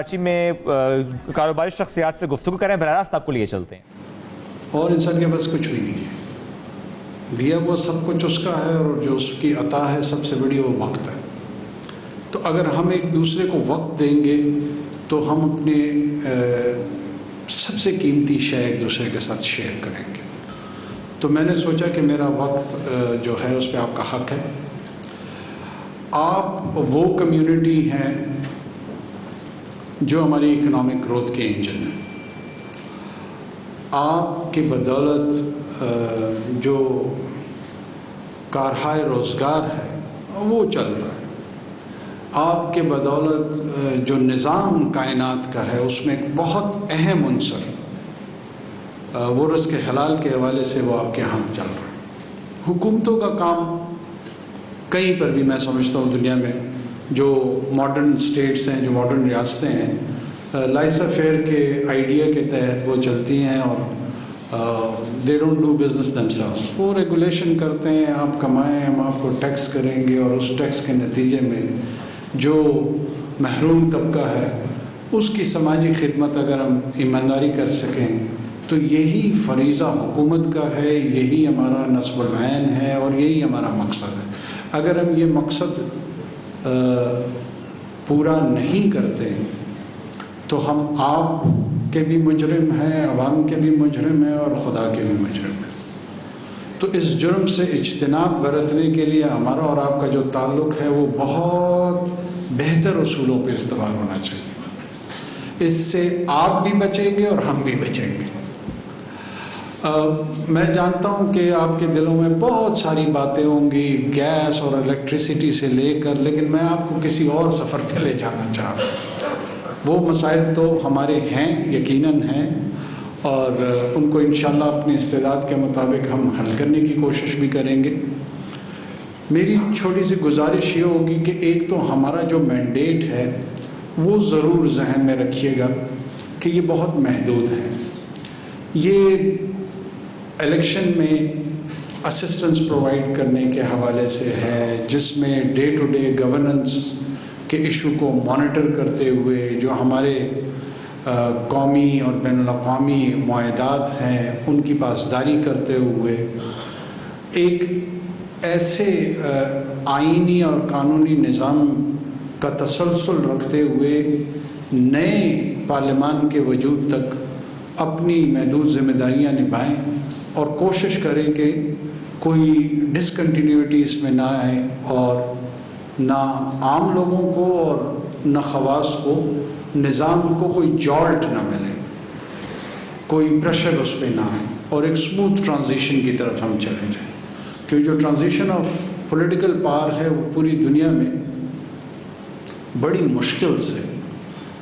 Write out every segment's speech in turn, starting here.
کراچی میں کاروباری شخصیات سے گفتگو کریں، براہ راست آپ کو لیے چلتے ہیں۔ اور انسان کے پاس کچھ بھی نہیں ہے، دیا وہ سب کچھ اس کا ہے، اور جو اس کی عطا ہے سب سے بڑی وہ وقت ہے۔ تو اگر ہم ایک دوسرے کو وقت دیں گے تو ہم اپنے سب سے قیمتی شے ایک دوسرے کے ساتھ شیئر کریں گے۔ تو میں نے سوچا کہ میرا وقت جو ہے اس پہ آپ کا حق ہے۔ آپ وہ کمیونٹی ہیں جو ہماری اکنامک گروتھ کے انجن ہے۔ آپ کی بدولت جو کارہائے روزگار ہے وہ چل رہا ہے، آپ کے بدولت جو نظام کائنات کا ہے اس میں ایک بہت اہم عنصر وہ رزق حلال کے حوالے سے وہ آپ کے ہاتھ چل رہا ہے۔ حکومتوں کا کام کہیں پر بھی میں سمجھتا ہوں دنیا میں جو ماڈرن اسٹیٹس ہیں، جو ماڈرن ریاستیں ہیں، لائسا فیئر کے آئیڈیا کے تحت وہ چلتی ہیں، اور دے ڈونٹ ڈو بزنس دمسیلوز۔ وہ ریگولیشن کرتے ہیں، آپ کمائیں ہم آپ کو ٹیکس کریں گے، اور اس ٹیکس کے نتیجے میں جو محروم طبقہ ہے اس کی سماجی خدمت اگر ہم ایمانداری کر سکیں تو یہی فریضہ حکومت کا ہے، یہی ہمارا نصب العین ہے، اور یہی ہمارا مقصد ہے۔ اگر ہم یہ مقصد پورا نہیں کرتے تو ہم آپ کے بھی مجرم ہیں، عوام کے بھی مجرم ہیں، اور خدا کے بھی مجرم ہیں۔ تو اس جرم سے اجتناب برتنے کے لیے ہمارا اور آپ کا جو تعلق ہے وہ بہت بہتر اصولوں پہ استوار ہونا چاہیے۔ اس سے آپ بھی بچیں گے اور ہم بھی بچیں گے۔ میں جانتا ہوں کہ آپ کے دلوں میں بہت ساری باتیں ہوں گی گیس اور الیکٹریسٹی سے لے کر، لیکن میں آپ کو کسی اور سفر پہ لے جانا چاہ رہا ہوں۔ وہ مسائل تو ہمارے ہیں، یقیناً ہیں، اور ان کو انشاءاللہ اپنی استعداد کے مطابق ہم حل کرنے کی کوشش بھی کریں گے۔ میری چھوٹی سی گزارش یہ ہوگی کہ ایک تو ہمارا جو مینڈیٹ ہے وہ ضرور ذہن میں رکھیے گا کہ یہ بہت محدود ہے۔ یہ الیکشن میں اسسٹنس پرووائڈ کرنے کے حوالے سے ہے، جس میں ڈے ٹو ڈے گورننس کے ایشو کو مانیٹر کرتے ہوئے جو ہمارے قومی اور بین الاقوامی معاہدات ہیں ان کی پاسداری کرتے ہوئے ایک ایسے آئینی اور قانونی نظام کا تسلسل رکھتے ہوئے نئے پارلیمان کے وجود تک اپنی محدود ذمہ داریاں نبھائیں، اور کوشش کریں کہ کوئی ڈسکنٹینیوٹی اس میں نہ آئے، اور نہ عام لوگوں کو اور نہ خواص کو، نظام کو کوئی جالٹ نہ ملے، کوئی پریشر اس پہ نہ آئے، اور ایک اسموتھ ٹرانزیشن کی طرف ہم چلے جائیں۔ کیونکہ جو ٹرانزیشن آف پولیٹیکل پاور ہے وہ پوری دنیا میں بڑی مشکل سے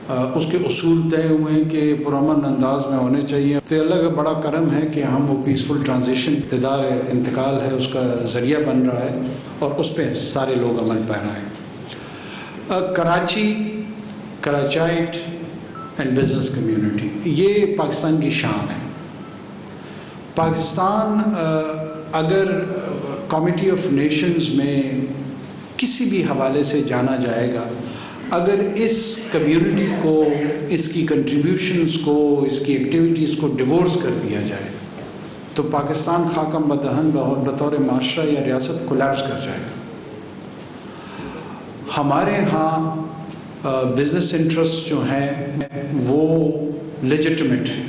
اس کے اصول طے ہوئے ہیں کہ پرامن انداز میں ہونے چاہیے۔ تو اللہ کا بڑا کرم ہے کہ ہم وہ پیسفل ٹرانزیشن اقتدار انتقال ہے اس کا ذریعہ بن رہا ہے، اور اس پہ سارے لوگ عمل پیرا ہیں۔ کراچی، کراچائٹ اینڈ بزنس کمیونٹی یہ پاکستان کی شان ہے۔ پاکستان اگر کمیٹی آف نیشنز میں کسی بھی حوالے سے جانا جائے گا، اگر اس کمیونٹی کو، اس کی کنٹریبیوشنز کو، اس کی ایکٹیویٹیز کو ڈیورس کر دیا جائے تو پاکستان خاکم بدہن بطور معاشرہ یا ریاست کولیپس کر جائے گا۔ ہمارے ہاں بزنس انٹرسٹ جو ہیں وہ لیجٹمیٹ ہیں۔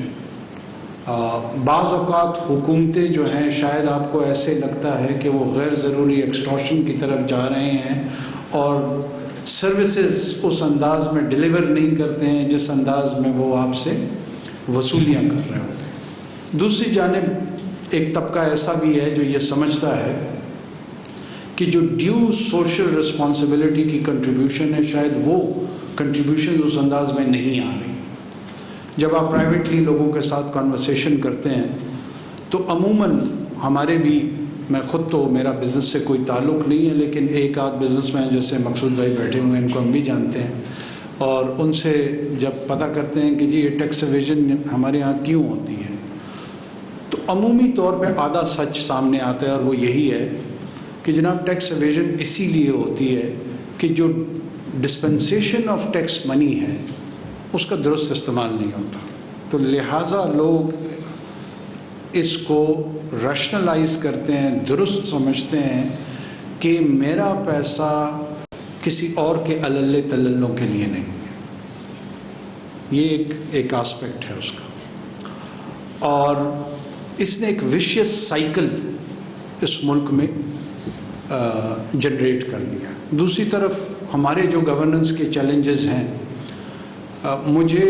بعض اوقات حکومتیں جو ہیں شاید آپ کو ایسے لگتا ہے کہ وہ غیر ضروری ایکسٹورشن کی طرف جا رہے ہیں اور سروسز اس انداز میں ڈیلیور نہیں کرتے ہیں جس انداز میں وہ آپ سے وصولیاں کر رہے ہوتے ہیں۔ دوسری جانب ایک طبقہ ایسا بھی ہے جو یہ سمجھتا ہے کہ جو ڈیو سوشل رسپانسبلٹی کی کنٹریبیوشن ہے شاید وہ کنٹریبیوشن اس انداز میں نہیں آ رہی۔ جب آپ پرائیویٹلی لوگوں کے ساتھ کانورسیشن کرتے ہیں تو عموماً ہمارے بھی، میں خود تو میرا بزنس سے کوئی تعلق نہیں ہے، لیکن ایک آدھ بزنس مین جیسے مقصود بھائی بیٹھے ہوئے ہیں ان کو ہم بھی جانتے ہیں، اور ان سے جب پتہ کرتے ہیں کہ جی یہ ٹیکس ایویژن ہمارے ہاں کیوں ہوتی ہے، تو عمومی طور پہ آدھا سچ سامنے آتا ہے، اور وہ یہی ہے کہ جناب ٹیکس ایویژن اسی لیے ہوتی ہے کہ جو ڈسپنسیشن آف ٹیکس منی ہے اس کا درست استعمال نہیں ہوتا. تو لہٰذا لوگ اس کو ریشنلائز کرتے ہیں, درست سمجھتے ہیں کہ میرا پیسہ کسی اور کے عللے تللوں کے لیے نہیں ہے. یہ ایک آسپیکٹ ہے اس کا. اور اس نے ایک ویشیس سائیکل اس ملک میں جنریٹ کر دیا. دوسری طرف ہمارے جو گورننس کے چیلنجز ہیں, مجھے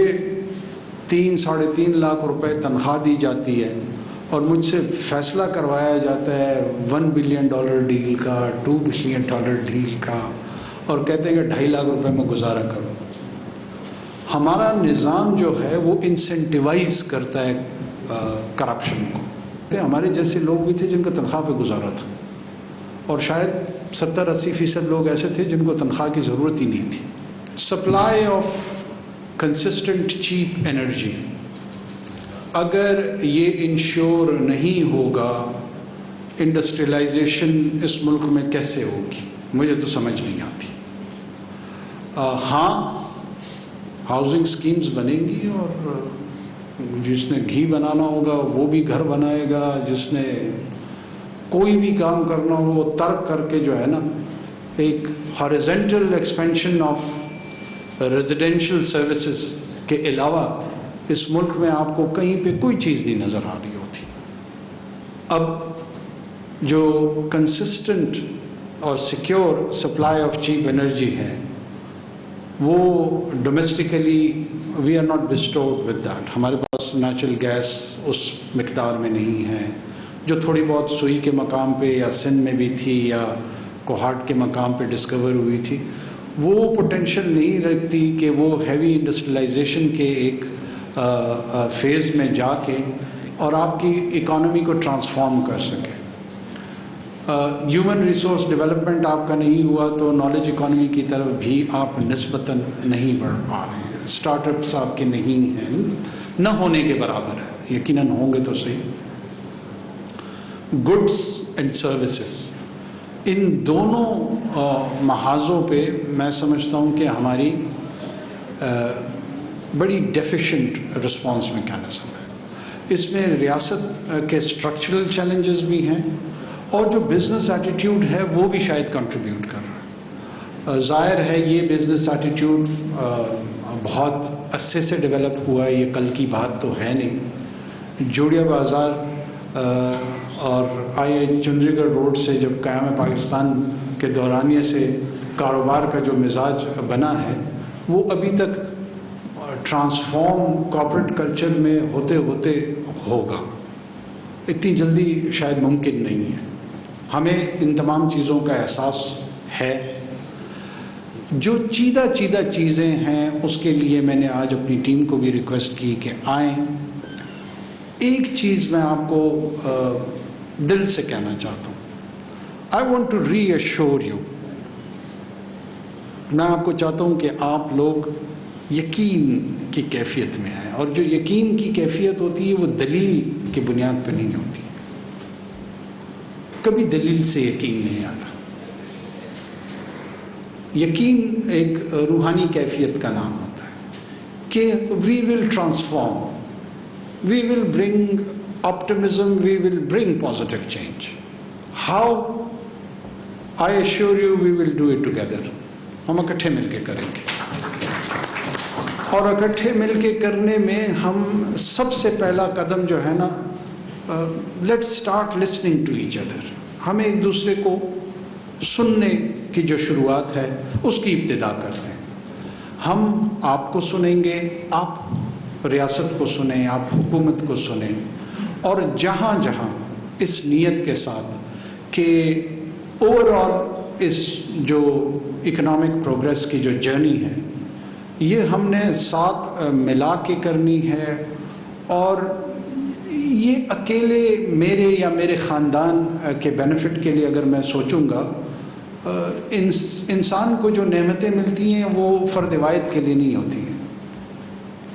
3-3.5 لاکھ روپے تنخواہ دی جاتی ہے اور مجھ سے فیصلہ کروایا جاتا ہے $1 بلین ڈیل کا, $2 بلین ڈیل کا, اور کہتے ہیں کہ 2.5 لاکھ روپے میں گزارا کرو. ہمارا نظام جو ہے وہ انسینٹیوائز کرتا ہے کرپشن کو. ہمارے جیسے لوگ بھی تھے جن کا تنخواہ پہ گزارا تھا, اور شاید 70-80% لوگ ایسے تھے جن کو تنخواہ کی ضرورت ہی نہیں تھی. Supply of consistent cheap energy, اگر یہ انشور نہیں ہوگا, انڈسٹریلائزیشن اس ملک میں کیسے ہوگی, مجھے تو سمجھ نہیں آتی. ہاں, ہاؤسنگ سکیمز بنیں گی, اور جس نے گھی بنانا ہوگا وہ بھی گھر بنائے گا, جس نے کوئی بھی کام کرنا ہو وہ ترک کر کے جو ہے نا, ایک horizontal expansion of residential services کے علاوہ اس ملک میں آپ کو کہیں پہ کوئی چیز نہیں نظر آ رہی ہوتی. اب جو کنسسٹنٹ اور secure supply of cheap energy ہے وہ domestically we are not bestowed with that. ہمارے پاس نیچرل گیس اس مقدار میں نہیں ہے جو تھوڑی بہت سوئی کے مقام پہ یا سندھ میں بھی تھی یا کوہاٹ کے مقام پہ ڈسکور ہوئی تھی. وہ پوٹینشیل نہیں رکھتی کہ وہ ہیوی انڈسٹریلائزیشن کے ایک فیز میں جا کے اور آپ کی اکانومی کو ٹرانسفارم کر سکے. ہیومن ریسورس ڈیولپمنٹ آپ کا نہیں ہوا تو نالج اکانومی کی طرف بھی آپ نسبتاً نہیں بڑھ پا رہے ہیں. اسٹارٹ اپس آپ کے نہیں ہیں, نہ ہونے کے برابر ہے, یقیناً ہوں گے تو صحیح. گڈس اینڈ سروسز, ان دونوں محاذوں پہ میں سمجھتا ہوں کہ ہماری بڑی ڈیفیشینٹ رسپانس میکینزم ہے. اس میں ریاست کے اسٹرکچرل چیلنجز بھی ہیں, اور جو بزنس ایٹیٹیوڈ ہے وہ بھی شاید کنٹریبیوٹ کر رہا ہے. ظاہر ہے یہ بزنس ایٹیٹیوڈ بہت عرصے سے ڈیولپ ہوا ہے, یہ کل کی بات تو ہے نہیں. جوڑیا بازار اور چندری گڑھ روڈ سے جب قیام پاکستان کے دورانیے سے کاروبار کا جو مزاج بنا ہے وہ ابھی تک ٹرانسفارم کارپوریٹ کلچر میں ہوتے ہوتے ہوگا. اتنی جلدی شاید ممکن نہیں ہے. ہمیں ان تمام چیزوں کا احساس ہے. جو چیدہ چیزیں ہیں اس کے لیے میں نے آج اپنی ٹیم کو بھی ریکویسٹ کی کہ آئیں. ایک چیز میں آپ کو دل سے کہنا چاہتا ہوں. I want to reassure you. میں آپ کو چاہتا ہوں کہ آپ لوگ یقین کی کیفیت میں آئیں, اور جو یقین کی کیفیت ہوتی ہے وہ دلیل کی بنیاد پہ نہیں ہوتی. کبھی دلیل سے یقین نہیں آتا. یقین ایک روحانی کیفیت کا نام ہوتا ہے کہ we will transform, we will bring optimism, we will bring positive change. How? I assure you we will do it together. ہم اکٹھے مل کے کریں گے, اور اکٹھے مل کے کرنے میں ہم سب سے پہلا قدم جو ہے نا, let's start listening to each other. ہمیں ایک دوسرے کو سننے کی جو شروعات ہے اس کی ابتدا کرتے ہیں. ہم آپ کو سنیں گے, آپ ریاست کو سنیں, آپ حکومت کو سنیں, اور جہاں جہاں اس نیت کے ساتھ کہ اوور آل اس جو اکنامک پروگریس کی جو جرنی ہے یہ ہم نے ساتھ ملا کے کرنی ہے, اور یہ اکیلے میرے یا میرے خاندان کے بینیفٹ کے لیے اگر میں سوچوں گا, انسان کو جو نعمتیں ملتی ہیں وہ فرد واحد کے لیے نہیں ہوتی ہیں.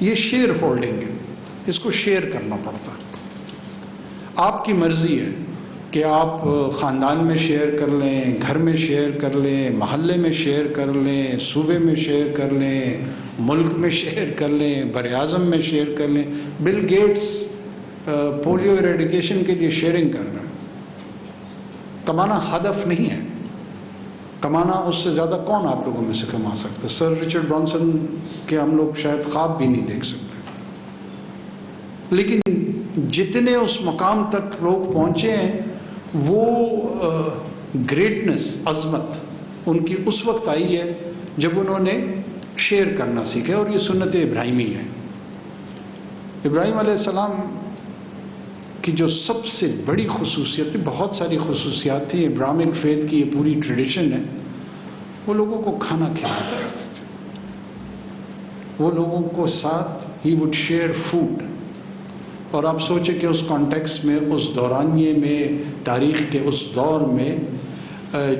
یہ شیئر ہولڈنگ ہے, اس کو شیئر کرنا پڑتا ہے. آپ کی مرضی ہے کہ آپ خاندان میں شیئر کر لیں, گھر میں شیئر کر لیں, محلے میں شیئر کر لیں, صوبے میں شیئر کر لیں, ملک میں شیئر کر لیں، بر اعظم میں شیئر کر لیں. بل گیٹس پولیو ایریڈیکیشن کے لیے شیئرنگ کر رہے ہیں. کمانا ہدف نہیں ہے، کمانا اس سے زیادہ کون آپ لوگوں میں سے کما سکتا. سر رچرڈ برانسن کے ہم لوگ شاید خواب بھی نہیں دیکھ سکتے. لیکن جتنے اس مقام تک لوگ پہنچے ہیں وہ گریٹنس، عظمت ان کی اس وقت آئی ہے جب انہوں نے شیئر کرنا سیکھا. اور یہ سنت ابراہیمی ہے. ابراہیم علیہ السلام کی جو سب سے بڑی خصوصیت، بہت ساری خصوصیات تھیں، ابراہمک فیتھ کی یہ پوری ٹریڈیشن ہے، وہ لوگوں کو کھانا کھلایا کرتے تھے. وہ لوگوں کو ساتھ ہی وڈ شیئر فوڈ. اور آپ سوچیں کہ اس کانٹیکس میں، اس دورانیے میں، تاریخ کے اس دور میں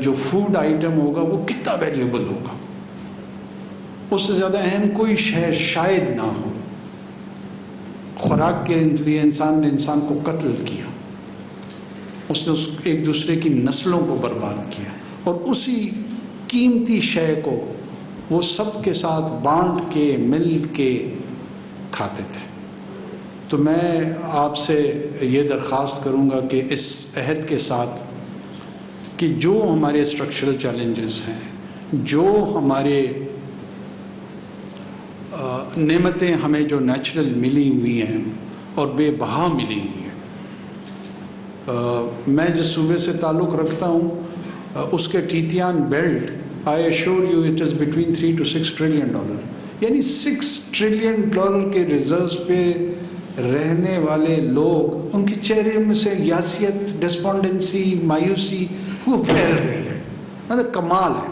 جو فوڈ آئٹم ہوگا وہ کتنا ویلیوبل ہوگا. اس سے زیادہ اہم کوئی شے شاید نہ ہو. خوراک کے لیے انسان نے انسان کو قتل کیا، اس نے ایک دوسرے کی نسلوں کو برباد کیا، اور اسی قیمتی شے کو وہ سب کے ساتھ بانٹ کے مل کے کھاتے تھے. تو میں آپ سے یہ درخواست کروں گا کہ اس عہد کے ساتھ کہ جو ہمارے اسٹرکچرل چیلنجز ہیں، جو ہمارے نعمتیں ہمیں جو نیچرل ملی ہوئی ہیں اور بے بہا ملی ہوئی ہیں، میں جس صوبے سے تعلق رکھتا ہوں اس کے ٹیتیان belt, I assure you it is between 3 to 6 trillion dollar, یعنی $6 ٹریلین کے ریزروز پہ رہنے والے لوگ، ان کے چہرے میں سے یاسیت، ڈسپونڈنسی، مایوسی وہ پھیل رہی ہے. مطلب کمال ہے.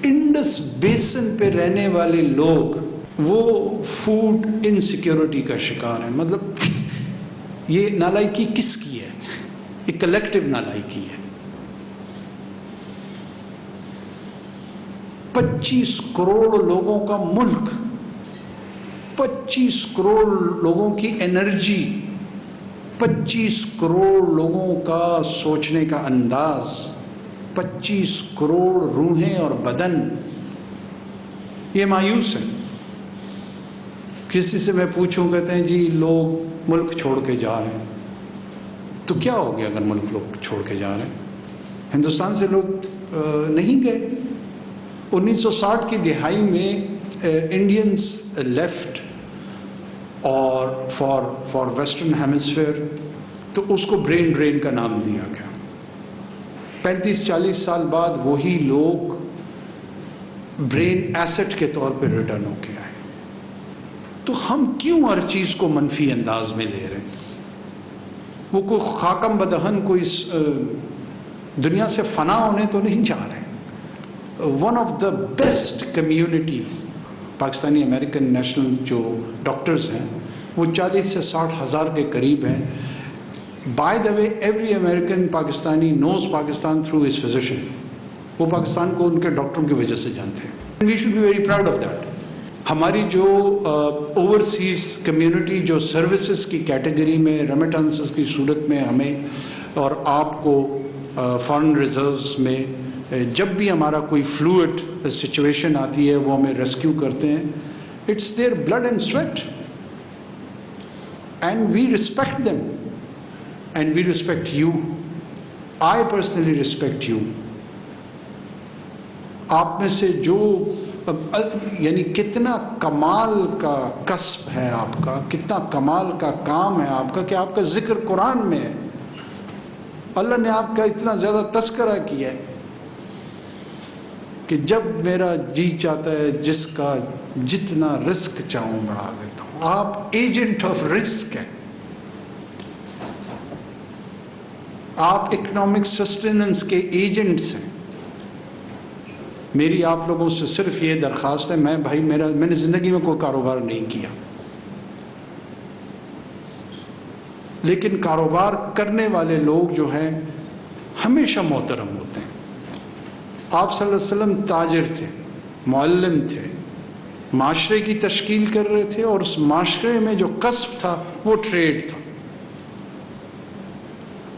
انڈس بیسن پہ رہنے والے لوگ وہ فوڈ انسیکیورٹی کا شکار ہیں. مطلب یہ نالائکی کس کی ہے؟ یہ کلیکٹیو نالائکی ہے. 25 کروڑ لوگوں کا ملک، 25 کروڑ لوگوں کی انرجی، 25 کروڑ لوگوں کا سوچنے کا انداز، 25 کروڑ روحیں اور بدن. یہ مایوس ہے. کسی سے میں پوچھوں، کہتے ہیں جی لوگ ملک چھوڑ کے جا رہے ہیں. تو کیا ہو گیا اگر ملک لوگ چھوڑ کے جا رہے ہیں؟ ہندوستان سے لوگ نہیں گئے. 1960 کی دہائی میں انڈینز لیفٹ اور فار ویسٹرن ہیمسفیئر، تو اس کو برین ڈرین کا نام دیا گیا. 35-40 سال بعد وہی لوگ برین ایسٹ کے طور پہ ریٹرن ہو کے آئے. تو ہم کیوں ہر چیز کو منفی انداز میں لے رہے ہیں؟ وہ کوئی خاکم بدہن کوئی دنیا سے فنا ہونے تو نہیں جا رہے. One of the best communities Pakistani American national جو ڈاکٹرز ہیں وہ 40 سے 60 ہزار کے قریب ہیں. By the way every American Pakistani knows Pakistan through his physician. وہ پاکستان کو ان کے ڈاکٹروں کی وجہ سے جانتے ہیں. We should be very proud of that. ہماری جو اوورسیز کمیونٹی جو سروسز کی کیٹیگری میں ریمیٹنسز کی صورت میں ہمیں اور آپ کو فارن ریزروز میں جب بھی ہمارا کوئی فلوئڈ سچویشن آتی ہے وہ ہمیں ریسکیو کرتے ہیں. It's their blood and sweat and we respect them and we respect you. I personally respect you. آپ میں سے جو یعنی کتنا کمال کا کسب ہے آپ کا، کتنا کمال کا کام ہے آپ کا کہ آپ کا ذکر قرآن میں ہے. اللہ نے آپ کا اتنا زیادہ تذکرہ کیا ہے کہ جب میرا جی چاہتا ہے جس کا جتنا رزق چاہوں بڑھا دیتا ہوں. آپ ایجنٹ آف رزق ہیں. آپ اکنامک سسٹیننس کے ایجنٹس ہیں. میری آپ لوگوں سے صرف یہ درخواست ہے، میں نے زندگی میں کوئی کاروبار نہیں کیا، لیکن کاروبار کرنے والے لوگ جو ہیں ہمیشہ محترم ہوتے ہیں. آپ صلی اللہ علیہ وسلم تاجر تھے، معلم تھے، معاشرے کی تشکیل کر رہے تھے، اور اس معاشرے میں جو کسب تھا وہ ٹریڈ تھا.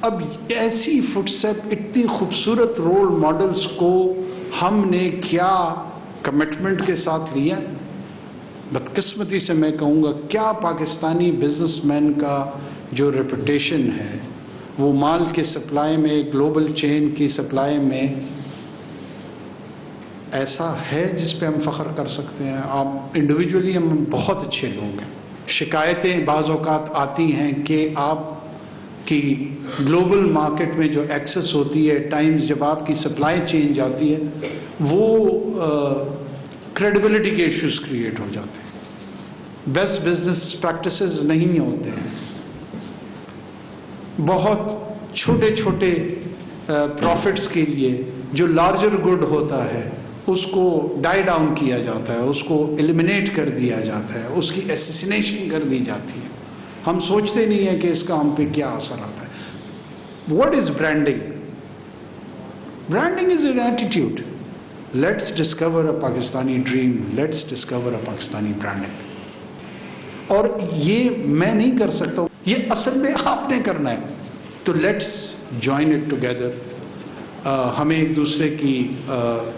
اب ایسی فٹ اسٹیپ، اتنی خوبصورت رول ماڈلز کو ہم نے کیا کمٹمنٹ کے ساتھ لیا. بدقسمتی سے میں کہوں گا، کیا پاکستانی بزنس مین کا جو ریپوٹیشن ہے وہ مال کے سپلائی میں، گلوبل چین کی سپلائی میں ایسا ہے جس پہ ہم فخر کر سکتے ہیں؟ آپ انڈیویجولی ہم بہت اچھے لوگ ہیں. شکایتیں بعض اوقات آتی ہیں کہ آپ کی گلوبل مارکیٹ میں جو ایکسس ہوتی ہے، ٹائمز جب آپ کی سپلائی چین جاتی ہے، وہ کریڈیبلٹی کے ایشوز کریٹ ہو جاتے ہیں، بیسٹ بزنس پریکٹسز نہیں ہوتے ہیں، بہت چھوٹے چھوٹے پروفٹس کے لیے جو لارجر گڈ ہوتا ہے اس کو ڈائی ڈاؤن کیا جاتا ہے، اس کو ایلیمنیٹ کر دیا جاتا ہے، اس کی ایسیسینیشن کر دی جاتی ہے. ہم سوچتے نہیں ہیں کہ اس کا ہم پہ کیا اثر آتا ہے. What is branding? Branding is an attitude. Let's discover a Pakistani dream, let's discover a Pakistani branding. اور یہ میں نہیں کر سکتا ہوں، یہ اصل میں آپ نے کرنا ہے. تو لیٹس جوائن اٹ ٹوگیدر. ہمیں ایک دوسرے کی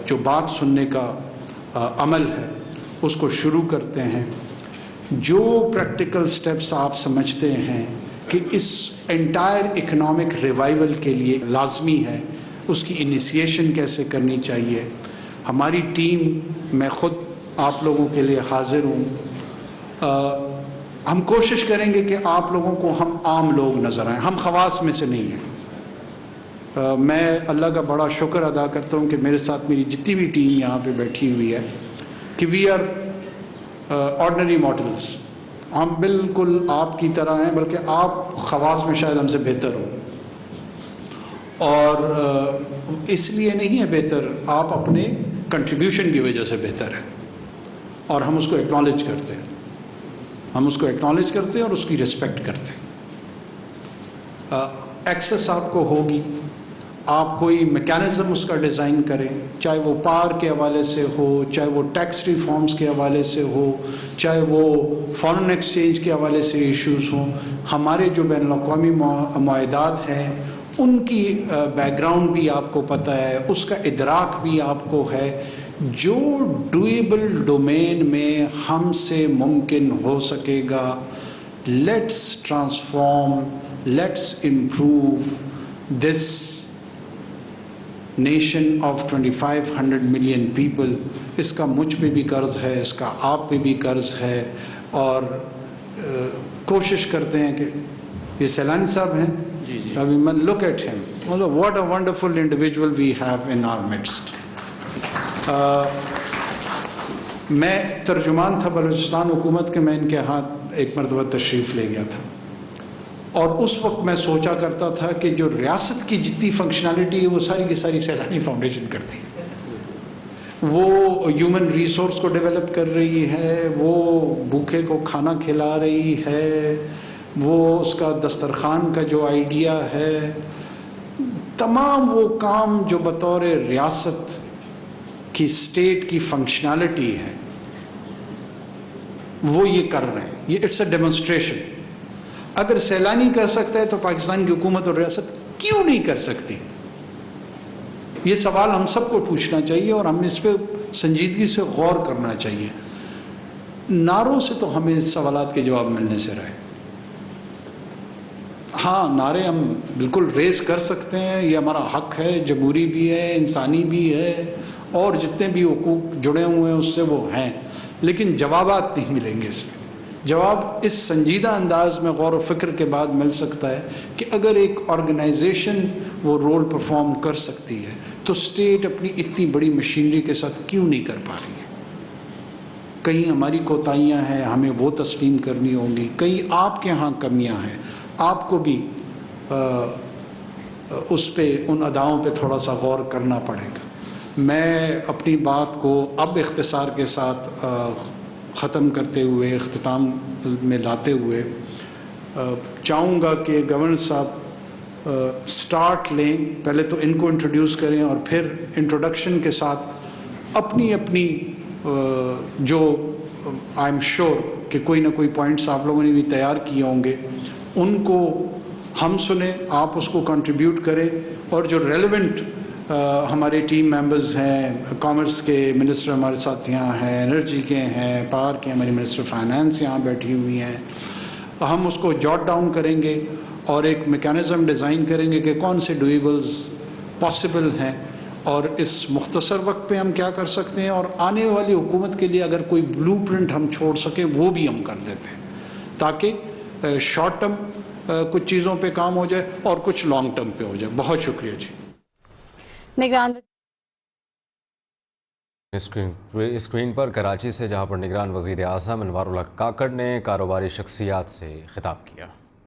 جو بات سننے کا عمل ہے اس کو شروع کرتے ہیں. جو پریکٹیکل سٹیپس آپ سمجھتے ہیں کہ اس انٹائر اکنامک ریوائول کے لیے لازمی ہے، اس کی انیشیشن کیسے کرنی چاہیے. ہماری ٹیم، میں خود آپ لوگوں کے لیے حاضر ہوں. ہم کوشش کریں گے کہ آپ لوگوں کو ہم عام لوگ نظر آئیں، ہم خواص میں سے نہیں ہیں. میں اللہ کا بڑا شکر ادا کرتا ہوں کہ میرے ساتھ میری جتنی بھی ٹیم یہاں پہ بیٹھی ہوئی ہے کہ وی آر آرڈنری ماڈلس. ہم بالکل آپ کی طرح ہیں، بلکہ آپ خواص میں شاید ہم سے بہتر ہو. اور اس لیے نہیں ہے بہتر، آپ اپنے کنٹریبیوشن کی وجہ سے بہتر ہیں، اور ہم اس کو ایکنالج کرتے ہیں. ہم اس کو ایکنالج کرتے ہیں اور اس کی ریسپیکٹ کرتے ہیں. ایکسس آپ کو ہوگی، آپ کوئی میکینزم اس کا ڈیزائن کریں، چاہے وہ پاور کے حوالے سے ہو، چاہے وہ ٹیکس ریفارمز کے حوالے سے ہو، چاہے وہ فارن ایکسچینج کے حوالے سے ایشوز ہوں. ہمارے جو بین الاقوامی معاہدات ہیں ان کی بیک گراؤنڈ بھی آپ کو پتہ ہے، اس کا ادراک بھی آپ کو ہے. جو ڈویبل ڈومین میں ہم سے ممکن ہو سکے گا، let's transform, let's improve this nation of 2500 million people. اس کا مجھ پہ بھی قرض ہے، اس کا آپ پہ بھی قرض ہے. اور کوشش کرتے ہیں کہ یہ سیلانی صاحب ہیں، ابھی میں look at him, what a wonderful individual we have in our midst. میں ترجمان تھا بلوچستان حکومت کے، میں ان کے ہاتھ ایک مرتبہ تشریف لے گیا تھا، اور اس وقت میں سوچا کرتا تھا کہ جو ریاست کی جتنی فنکشنالٹی ہے وہ ساری کی ساری سیلانی فاؤنڈیشن کرتی ہے. وہ ہیومن ریسورس کو ڈیولپ کر رہی ہے، وہ بھوکے کو کھانا کھلا رہی ہے، وہ اس کا دسترخوان کا جو آئیڈیا ہے، تمام وہ کام جو بطور ریاست کی اسٹیٹ کی فنکشنالٹی ہے وہ یہ کر رہے ہیں. یہ اٹس اے ڈیمونسٹریشن. اگر سیلانی کر سکتا ہے تو پاکستان کی حکومت اور ریاست کیوں نہیں کر سکتی؟ یہ سوال ہم سب کو پوچھنا چاہیے، اور ہمیں اس پہ سنجیدگی سے غور کرنا چاہیے. نعروں سے تو ہمیں اس سوالات کے جواب ملنے سے رہے. ہاں، نعرے ہم بالکل ریز کر سکتے ہیں، یہ ہمارا حق ہے، جمہوری بھی ہے، انسانی بھی ہے، اور جتنے بھی حقوق جڑے ہوئے ہیں اس سے وہ ہیں، لیکن جوابات نہیں ملیں گے. اس میں جواب اس سنجیدہ انداز میں غور و فکر کے بعد مل سکتا ہے کہ اگر ایک آرگنائزیشن وہ رول پرفارم کر سکتی ہے تو اسٹیٹ اپنی اتنی بڑی مشینری کے ساتھ کیوں نہیں کر پا رہی ہے. کہیں ہماری کوتاہیاں ہیں، ہمیں وہ تسلیم کرنی ہوں گی. کہیں آپ کے ہاں کمیاں ہیں، آپ کو بھی اس پہ، ان اداؤں پہ تھوڑا سا غور کرنا پڑے گا. میں اپنی بات کو اب اختصار کے ساتھ ختم کرتے ہوئے، اختتام میں لاتے ہوئے چاہوں گا کہ گورنر صاحب سٹارٹ لیں. پہلے تو ان کو انٹروڈیوس کریں اور پھر انٹروڈکشن کے ساتھ اپنی اپنی جو آئی ایم شیور کہ کوئی نہ کوئی پوائنٹس آپ لوگوں نے بھی تیار کیے ہوں گے، ان کو ہم سنیں، آپ اس کو کنٹریبیوٹ کریں، اور جو ریلیونٹ ہمارے ٹیم ممبرز ہیں، کامرس کے منسٹر ہمارے ساتھ یہاں ہیں، انرجی کے ہیں، پاور کے ہماری منسٹر فائنانس یہاں بیٹھی ہوئی ہیں. ہم اس کو جاٹ ڈاؤن کریں گے اور ایک میکانزم ڈیزائن کریں گے کہ کون سے ڈویبلز پاسبل ہیں اور اس مختصر وقت پہ ہم کیا کر سکتے ہیں، اور آنے والی حکومت کے لیے اگر کوئی بلو پرنٹ ہم چھوڑ سکیں وہ بھی ہم کر دیتے ہیں، تاکہ شارٹ ٹرم کچھ چیزوں پہ کام ہو جائے اور کچھ لانگ ٹرم پہ ہو جائے. بہت شکریہ جی. نگران اسکرین پر کراچی سے، جہاں پر نگران وزیر اعظم انوار اللہ کاکڑ نے کاروباری شخصیات سے خطاب کیا.